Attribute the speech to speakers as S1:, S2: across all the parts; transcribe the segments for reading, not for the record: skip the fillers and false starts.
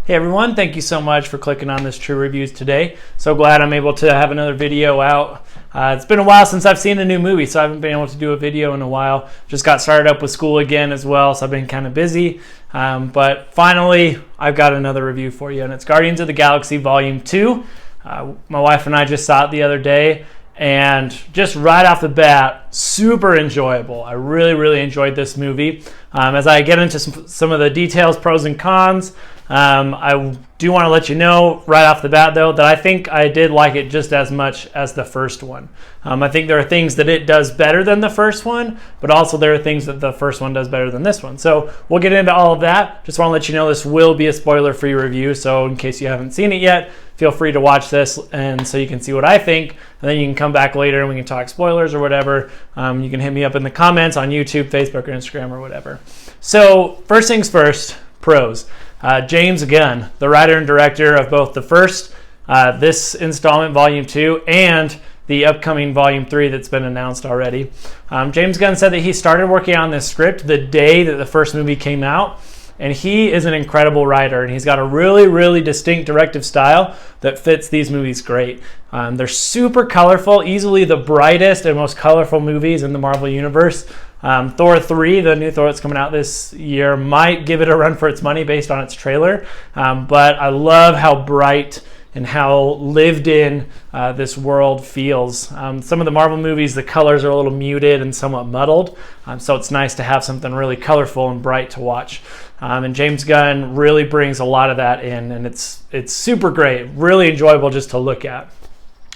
S1: Hey everyone, thank you so much for clicking on this True Reviews today. So glad I'm able to have another video out. It's been a while since I've seen a new movie, so I haven't been able to do a video in a while. Just got started up with school again as well, so I've been kind of busy. But finally, I've got another review for you, and it's Guardians of the Galaxy Volume 2. My wife and I just saw it the other day, and just right off the bat, super enjoyable. I really enjoyed this movie. As I get into some of the details, pros and cons, I do want to let you know right off the bat, though, that I think I did like it just as much as the first one. I think there are things that it does better than the first one, but also there are things that the first one does better than this one. So we'll get into all of that. Just want to let you know this will be a spoiler-free review, so in case you haven't seen it yet, feel free to watch this and so you can see what I think, and then you can come back later and we can talk spoilers or whatever. You can hit me up in the comments on YouTube, Facebook, or Instagram or whatever. So first things first, pros. James Gunn, the writer and director of both the first, this installment, Volume 2, and the upcoming Volume 3 that's been announced already. James Gunn said that he started working on this script the day that the first movie came out, and he is an incredible writer, and he's got a really distinct directive style that fits these movies great. They're super colorful, easily the brightest and most colorful movies in the Marvel Universe. Thor 3, the new Thor that's coming out this year, might give it a run for its money based on its trailer, but I love how bright and how lived in this world feels. Some of the Marvel movies, the colors are a little muted and somewhat muddled, so it's nice to have something really colorful and bright to watch. And James Gunn really brings a lot of that in, and it's super great, really enjoyable just to look at.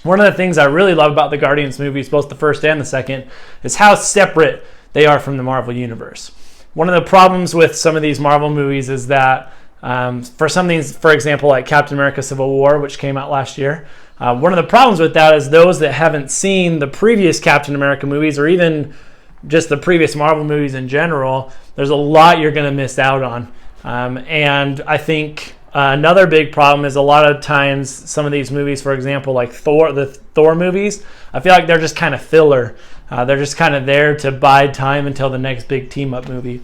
S1: One of the things I really love about the Guardians movies, both the first and the second, is how separate they are from the Marvel Universe. One of the problems with some of these Marvel movies is that for some things, for example, like Captain America Civil War, which came out last year, one of the problems with that is those that haven't seen the previous Captain America movies, or even just the previous Marvel movies in general, there's a lot you're going to miss out on. And I think another big problem is a lot of times some of these movies, for example, like the Thor movies, I feel like they're just kind of filler. They're just kind of there to bide time until the next big team-up movie.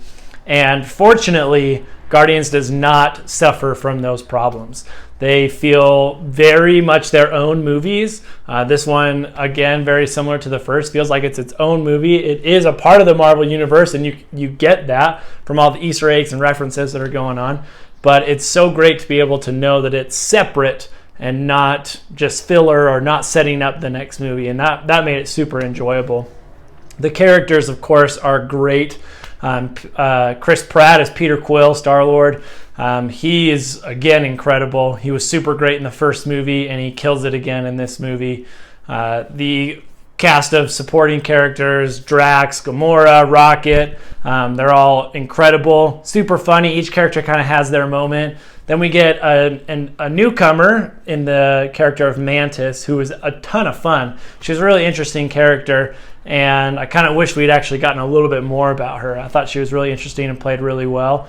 S1: And fortunately, Guardians does not suffer from those problems. They feel very much their own movies. This one, again, very similar to the first, feels like it's its own movie. It is a part of the Marvel Universe, and you get that from all the Easter eggs and references that are going on. But it's so great to be able to know that it's separate and not just filler or not setting up the next movie. And that made it super enjoyable. The characters, of course, are great. Chris Pratt as Peter Quill, Star-Lord. He is, again, incredible. He was super great in the first movie, and he kills it again in this movie. The cast of supporting characters, Drax, Gamora, Rocket, they're all incredible, super funny. Each character kind of has their moment. Then we get a newcomer in the character of Mantis, who is a ton of fun. She's a really interesting character, and I kind of wish we'd actually gotten a little bit more about her. I thought she was really interesting and played really well.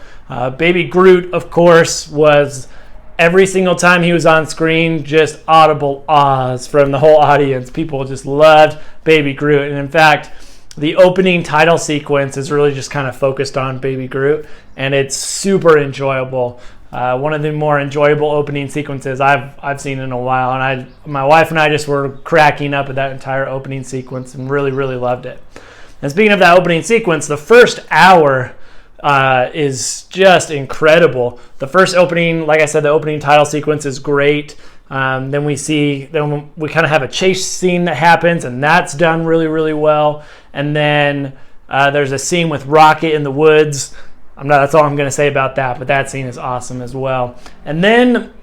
S1: Baby Groot, of course, was every single time he was on screen, just audible ahs from the whole audience. People just loved Baby Groot. And in fact, the opening title sequence is really just kind of focused on Baby Groot, and it's super enjoyable. One of the more enjoyable opening sequences I've seen in a while, and my wife and I just were cracking up at that entire opening sequence and really loved it. And speaking of that opening sequence, the first hour is just incredible. The first opening, like I said, the opening title sequence is great. Then we kind of have a chase scene that happens, and that's done really well. And then there's a scene with Rocket in the woods. That's all I'm going to say about that, but that scene is awesome as well. And then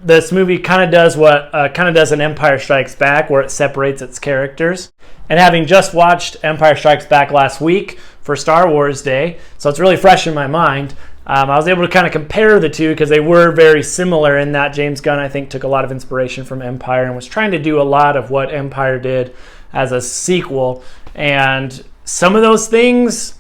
S1: this movie kind of does an Empire Strikes Back, where it separates its characters. And having just watched Empire Strikes Back last week for Star Wars Day, so it's really fresh in my mind, I was able to kind of compare the two because they were very similar in that James Gunn, I think, took a lot of inspiration from Empire and was trying to do a lot of what Empire did as a sequel. And some of those things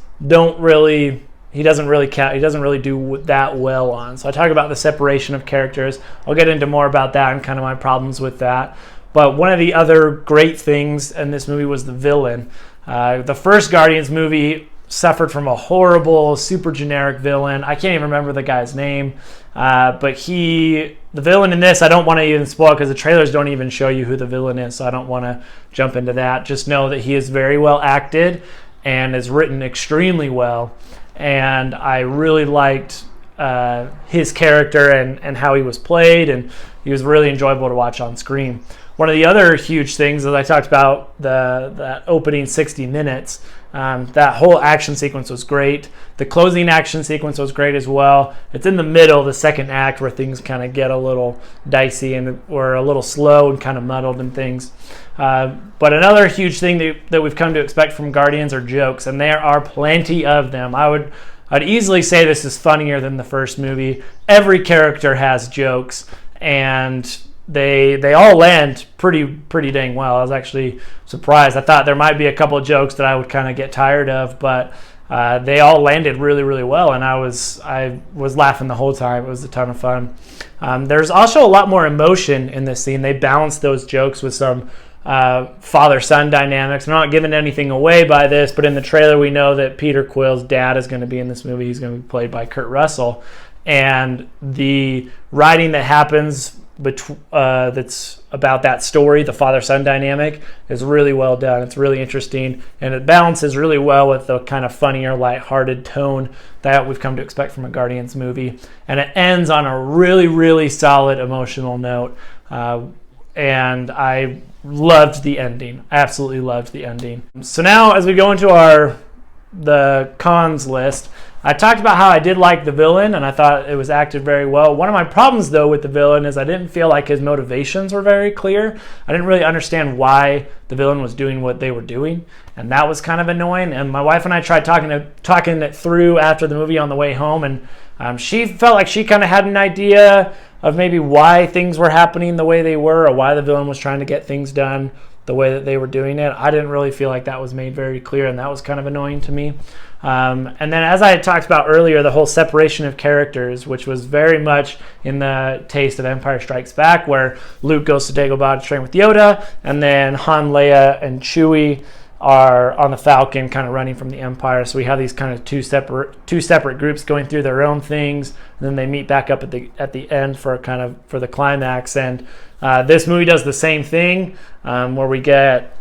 S1: he doesn't really do that well on. So I talk about the separation of characters. I'll get into more about that and kind of my problems with that. But one of the other great things in this movie was the villain. The first Guardians movie suffered from a horrible, super generic villain. I can't even remember the guy's name. But the villain in this, I don't want to even spoil because the trailers don't even show you who the villain is, so I don't want to jump into that. Just know that he is very well acted and is written extremely well. And I really liked his character and how he was played, and he was really enjoyable to watch on screen. One of the other huge things, as I talked about, that opening 60 minutes, that whole action sequence was great. The closing action sequence was great as well. It's in the middle, the second act, where things kind of get a little dicey and or a little slow and kind of muddled and things. But another huge thing that we've come to expect from Guardians are jokes, and there are plenty of them. I'd easily say this is funnier than the first movie. Every character has jokes, and they all land pretty dang well. I was actually surprised. I thought there might be a couple of jokes that I would kind of get tired of, but they all landed really well, and I was laughing the whole time. It was a ton of fun. There's also a lot more emotion in this scene. They balanced those jokes with some father-son dynamics. I'm not giving anything away by this, but in the trailer we know that Peter Quill's dad is going to be in this movie. He's going to be played by Kurt Russell, and the writing that happens that's about that story, the father-son dynamic, is really well done. It's really interesting, and it balances really well with the kind of funnier, lighthearted tone that we've come to expect from a Guardians movie. And it ends on a really solid emotional note, and I loved the ending. Absolutely loved the ending. So now, as we go into the cons list, I talked about how I did like the villain, and I thought it was acted very well. One of my problems, though, with the villain is I didn't feel like his motivations were very clear. I didn't really understand why the villain was doing what they were doing, and that was kind of annoying. And my wife and I tried talking it through after the movie on the way home, and she felt like she kind of had an idea of maybe why things were happening the way they were, or why the villain was trying to get things done the way that they were doing it. I didn't really feel like that was made very clear, and that was kind of annoying to me. And then, as I had talked about earlier, the whole separation of characters, which was very much in the taste of Empire Strikes Back, where Luke goes to Dagobah to train with Yoda, and then Han, Leia, and Chewie are on the Falcon kind of running from the Empire. So we have these kind of two separate groups going through their own things, and then they meet back up at the end for the climax. And this movie does the same thing, where we get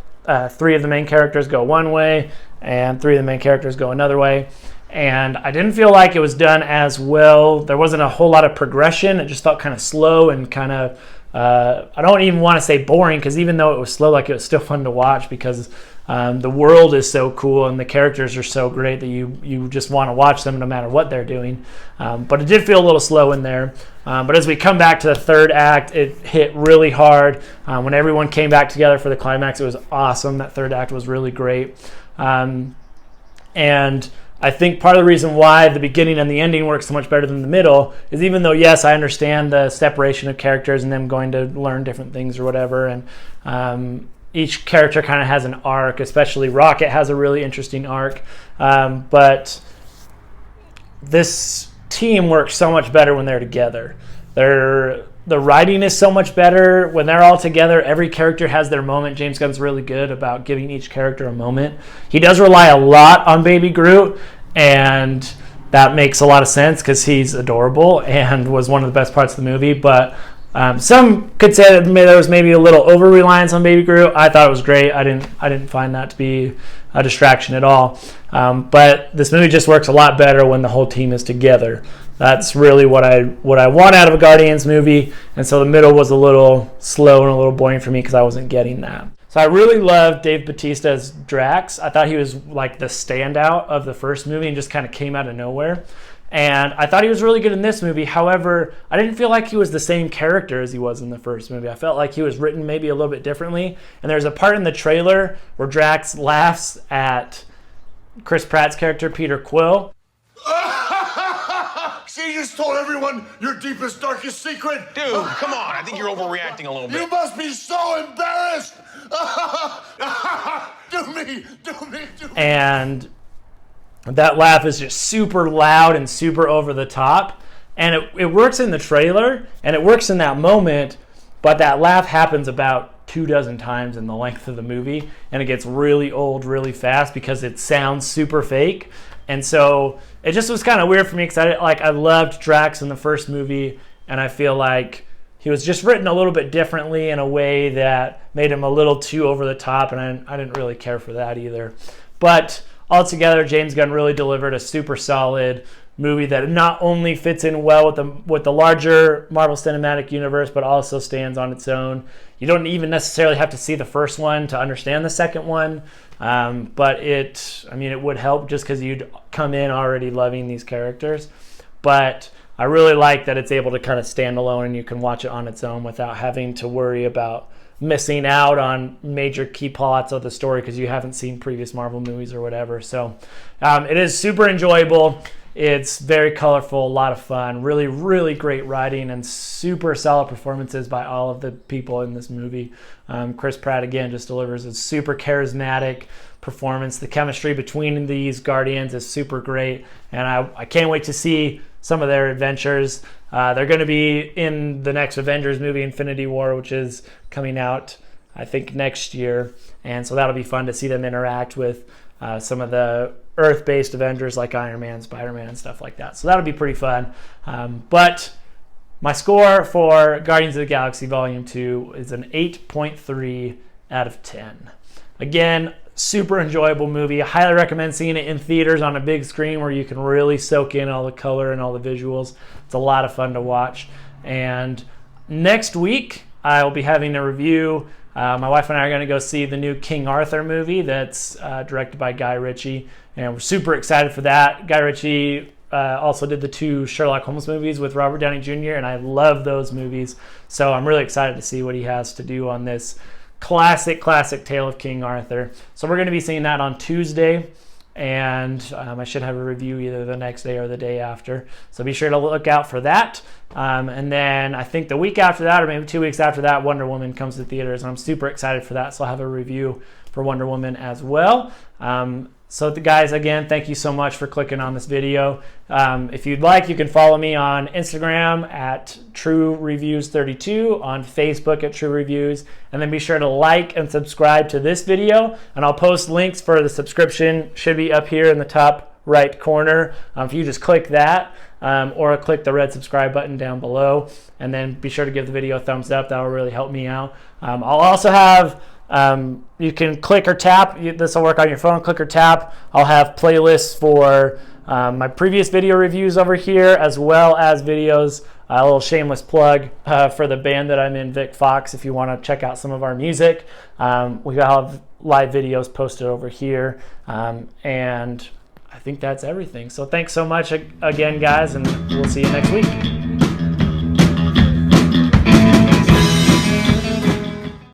S1: three of the main characters go one way and three of the main characters go another way. And I didn't feel like it was done as well. There wasn't a whole lot of progression. It just felt kind of slow and kind of, I don't even want to say boring, because even though it was slow, like, it was still fun to watch, because the world is so cool and the characters are so great that you just want to watch them no matter what they're doing. But it did feel a little slow in there. But as we come back to the third act, it hit really hard. When everyone came back together for the climax, it was awesome. That third act was really great. And I think part of the reason why the beginning and the ending work so much better than the middle is, even though, yes, I understand the separation of characters and them going to learn different things or whatever, and each character kind of has an arc, especially Rocket has a really interesting arc, but this team works so much better when they're together. The writing is so much better when they're all together. Every character has their moment. James Gunn's really good about giving each character a moment. He does rely a lot on Baby Groot, and that makes a lot of sense because he's adorable and was one of the best parts of the movie. But some could say that there was maybe a little over-reliance on Baby Groot. I thought it was great. I didn't find that to be a distraction at all. But this movie just works a lot better when the whole team is together. That's really what I want out of a Guardians movie, and so the middle was a little slow and a little boring for me because I wasn't getting that. So I really loved Dave Bautista as Drax. I thought he was like the standout of the first movie and just kind of came out of nowhere. And I thought he was really good in this movie. However, I didn't feel like he was the same character as he was in the first movie. I felt like he was written maybe a little bit differently. And there's a part in the trailer where Drax laughs at Chris Pratt's character, Peter Quill.
S2: See, you just told everyone your deepest, darkest secret.
S3: Dude, come on. I think you're overreacting a little bit.
S2: You must be so embarrassed. Do me.
S1: And that laugh is just super loud and super over the top. And it works in the trailer, and it works in that moment, but that laugh happens about 24 times in the length of the movie, and it gets really old really fast because it sounds super fake. And so it just was kind of weird for me because I loved Drax in the first movie, and I feel like he was just written a little bit differently in a way that made him a little too over the top, and I didn't really care for that either. But altogether, James Gunn really delivered a super solid movie that not only fits in well with the larger Marvel Cinematic Universe, but also stands on its own. You don't even necessarily have to see the first one to understand the second one, but it would help just because you'd come in already loving these characters. But I really like that it's able to kind of stand alone and you can watch it on its own without having to worry about missing out on major key plots of the story because you haven't seen previous Marvel movies or whatever. So it is super enjoyable. It's very colorful, a lot of fun, really, really great writing, and super solid performances by all of the people in this movie. Chris Pratt, again, just delivers a super charismatic performance. The chemistry between these Guardians is super great, and I can't wait to see some of their adventures. They're going to be in the next Avengers movie, Infinity War, which is coming out, I think, next year. And so that'll be fun to see them interact with some of the Earth-based Avengers like Iron Man, Spider-Man, and stuff like that. So that'll be pretty fun. But my score for Guardians of the Galaxy Volume 2 is an 8.3 out of 10. Again, super enjoyable movie. I highly recommend seeing it in theaters on a big screen where you can really soak in all the color and all the visuals. It's a lot of fun to watch. And next week, I will be having a review. My wife and I are going to go see the new King Arthur movie that's directed by Guy Ritchie, and we're super excited for that. Guy Ritchie also did the 2 Sherlock Holmes movies with Robert Downey Jr., and I love those movies, so I'm really excited to see what he has to do on this classic tale of King Arthur. So we're going to be seeing that on Tuesday, and I should have a review either the next day or the day after, so be sure to look out for that. And then I think the week after that, or maybe 2 weeks after that, Wonder Woman comes to theaters, and I'm super excited for that, so I'll have a review for Wonder Woman as well. So guys, again, thank you so much for clicking on this video. If you'd like, you can follow me on Instagram at True Reviews 32, on Facebook at True Reviews, and then be sure to like and subscribe to this video, and I'll post links for the subscription, should be up here in the top right corner. If you just click that, or click the red subscribe button down below, and then be sure to give the video a thumbs up. That will really help me out. I'll also have you can click or tap. This will work on your phone. Click or tap. I'll have playlists for my previous video reviews over here, as well as videos. A little shameless plug for the band that I'm in, Vic Fox. If you want to check out some of our music, we have live videos posted over here, and I think that's everything. So thanks so much again, guys, and we'll see you next week.